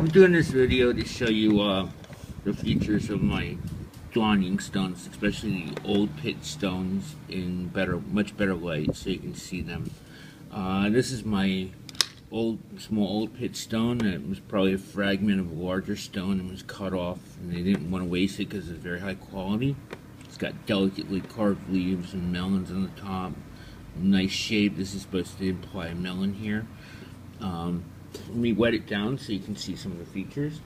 I'm doing this video to show you the features of my Duan inkstones, especially the old pit stones in much better light, so you can see them. This is my small old pit stone. It was probably a fragment of a larger stone and was cut off, and they didn't want to waste it because it's very high quality. It's got delicately carved leaves and melons on the top. Nice shape. This is supposed to imply a melon here. Let me wet it down so you can see some of the features.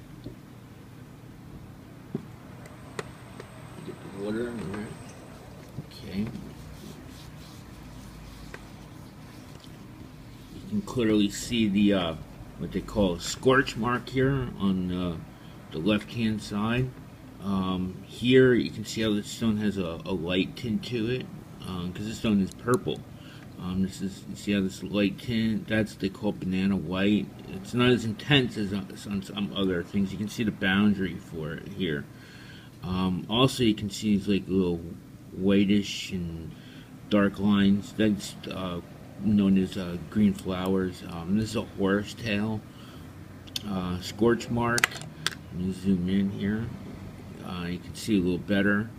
Get the water in there. Okay. You can clearly see the what they call a scorch mark here on the left-hand side. Here you can see how the stone has a light tint to it because the stone is purple. You see how this light tint, that's what they call banana white. It's not as intense as on some other things. You can see the boundary for it here. Also, you can see these like little whitish and dark lines. That's known as green flowers. This is a horse tail scorch mark. Let me zoom in here. You can see a little better.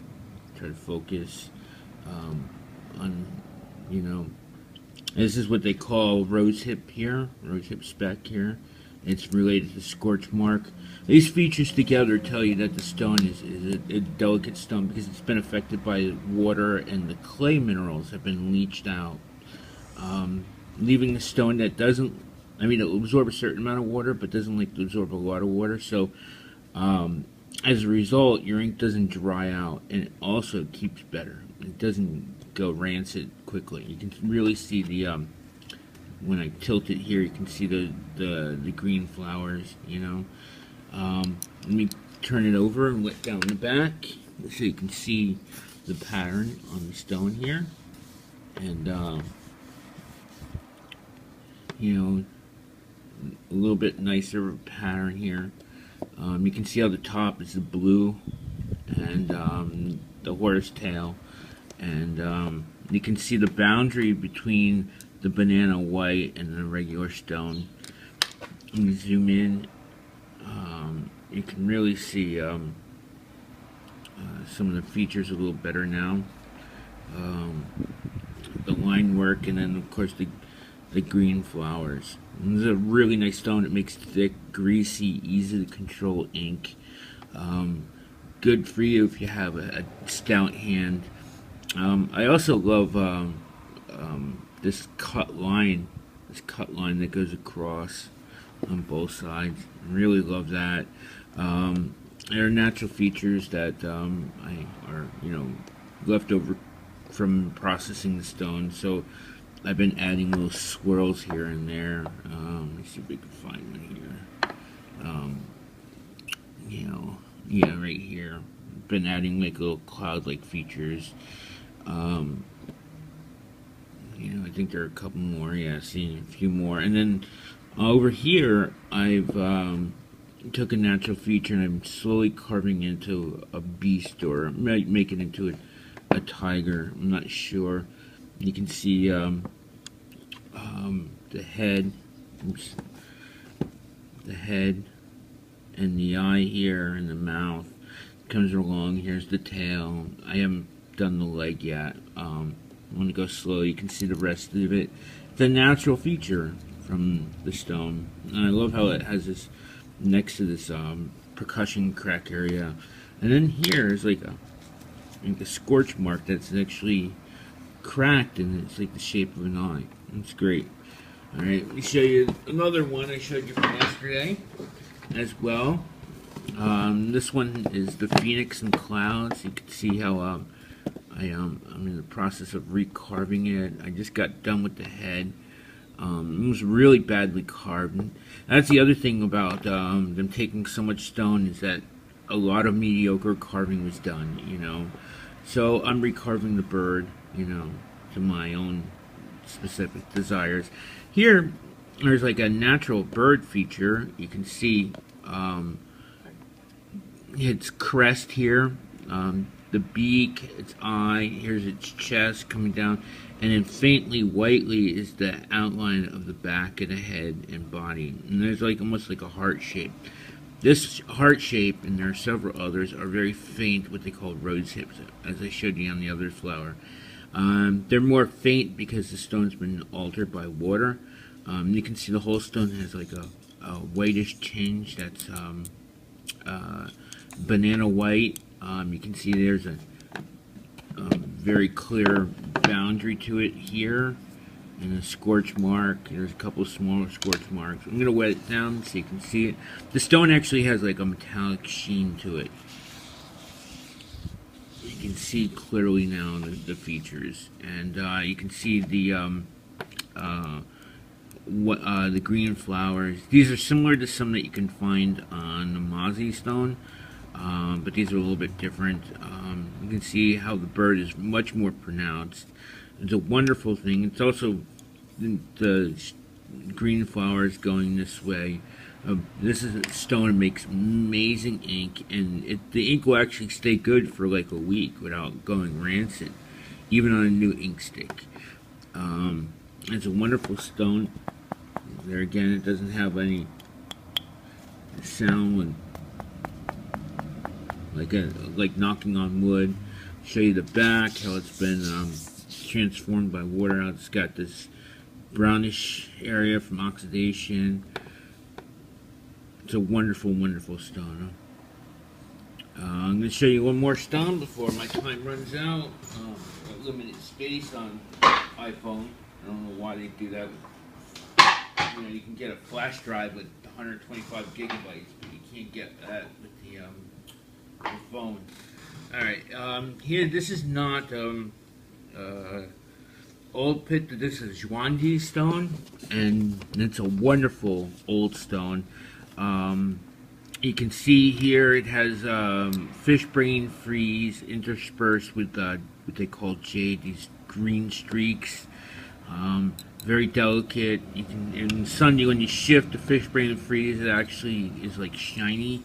Try to focus on, this is what they call rose hip here, rose hip speck here. It's related to scorch mark. These features together tell you that the stone is a delicate stone because it's been affected by water and the clay minerals have been leached out, leaving the stone that doesn't, it'll absorb a certain amount of water but doesn't like to absorb a lot of water. So as a result, your ink doesn't dry out, and it also keeps better. It doesn't go rancid quickly. You can really see the when I tilt it here, you can see the green flowers. Let me turn it over and wet down the back so you can see the pattern on the stone here, and a little bit nicer pattern here. You can see how the top is the blue and the horse tail, and you can see the boundary between the banana white and the regular stone. Let me zoom in. You can really see some of the features a little better now. The line work, and then of course the green flowers. And this is a really nice stone. It makes thick, greasy, easy to control ink. Good for you if you have a stout hand. I also love this cut line that goes across on both sides. I really love that. There are natural features that are left over from processing the stone. So I've been adding little swirls here and there. Let me see if we can find one here. Right here. Been adding like little cloud-like features. I think there are a couple more. Yeah, seeing a few more. And then over here, I've took a natural feature and I'm slowly carving into a beast, or make it into a tiger. I'm not sure. You can see the head. Oops. The head and the eye here and the mouth comes along. Here's the tail. I haven't done the leg yet. I'm going to go slow. You can see the rest of it. It's a natural feature from the stone. And I love how it has this next to this percussion crack area. And then here is like a scorch mark that's actually cracked, and it's like the shape of an eye. It's great. Alright, let me show you another one I showed you from yesterday as well. This one is the Phoenix and Clouds. You can see how I'm in the process of recarving it. I just got done with the head. It was really badly carved. And that's the other thing about them taking so much stone, is that a lot of mediocre carving was done, So I'm recarving the bird, to my own specific desires. Here, there's like a natural bird feature. You can see its crest here. The the beak, its eye. Here's its chest coming down, and then faintly whitely is the outline of the back of the head and body. And there's like almost like a heart shape. This heart shape, and there are several others, are very faint, what they call rose hips, as I showed you on the other flower. They're more faint because the stone's been altered by water. You can see the whole stone has like a whitish tinge that's banana white. You can see there's a very clear boundary to it here, and a scorch mark. There's a couple of smaller scorch marks. I'm going to wet it down so you can see it. The stone actually has like a metallic sheen to it. You can see clearly now the features, and you can see the green flowers. These are similar to some that you can find on the Mozzie stone, but these are a little bit different. You can see how the bird is much more pronounced. It's a wonderful thing. It's also the green flowers going this way. This is a stone that makes amazing ink, and the ink will actually stay good for like a week without going rancid, even on a new ink stick. It's a wonderful stone. There again, it doesn't have any sound when like knocking on wood. Show you the back, how it's been transformed by water. It's got this brownish area from oxidation. It's a wonderful, wonderful stone. I'm going to show you one more stone before my time runs out. Got limited space on iPhone. I don't know why they do that. You know, you can get a flash drive with 125 gigabytes, but you can't get that with the phone. Alright, here, this is not old pit. This is Duan stone, and it's a wonderful old stone. You can see here it has fish brain frieze interspersed with what they call jade, these green streaks. Very delicate. You can, in the sun, when you shift the fish brain frieze, it actually is like shiny.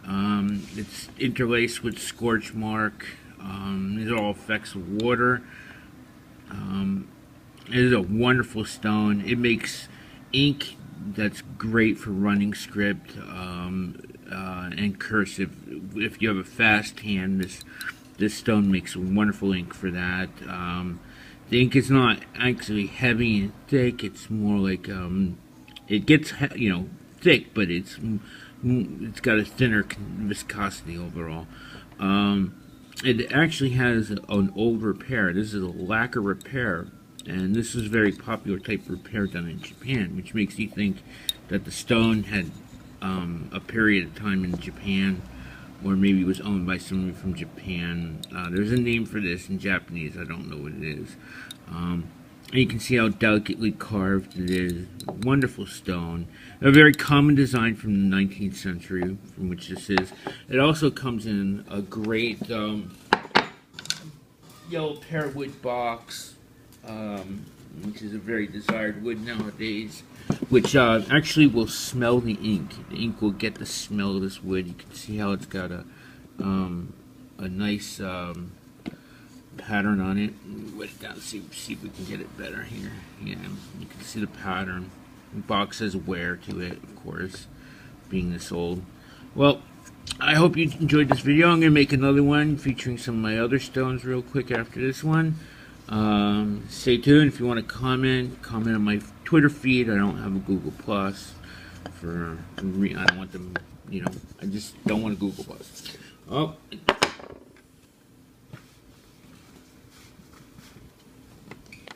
It's interlaced with scorch mark. These are all effects of water. It is a wonderful stone. It makes ink that's great for running script and cursive. If you have a fast hand, this stone makes a wonderful ink for that. The ink is not actually heavy and thick. It's more like it gets thick, but it's got a thinner viscosity overall. It actually has an old repair. This is a lacquer repair, and this is a very popular type of repair done in Japan, which makes you think that the stone had a period of time in Japan, or maybe it was owned by someone from Japan. There's a name for this in Japanese. I don't know what it is. And you can see how delicately carved it is. Wonderful stone. A very common design from the 19th century, from which this is. It also comes in a great yellow pearwood box, which is a very desired wood nowadays, which actually will smell the ink. The ink will get the smell of this wood. You can see how it's got a nice pattern on it. Wet it down, see if we can get it better here. Yeah, you can see the pattern. The box has wear to it, of course, being this old. Well, I hope you enjoyed this video. I'm going to make another one featuring some of my other stones real quick after this one. Stay tuned. If you want to comment on my Twitter feed. I don't have a Google Plus I don't want them, I just don't want a Google Plus. Oh.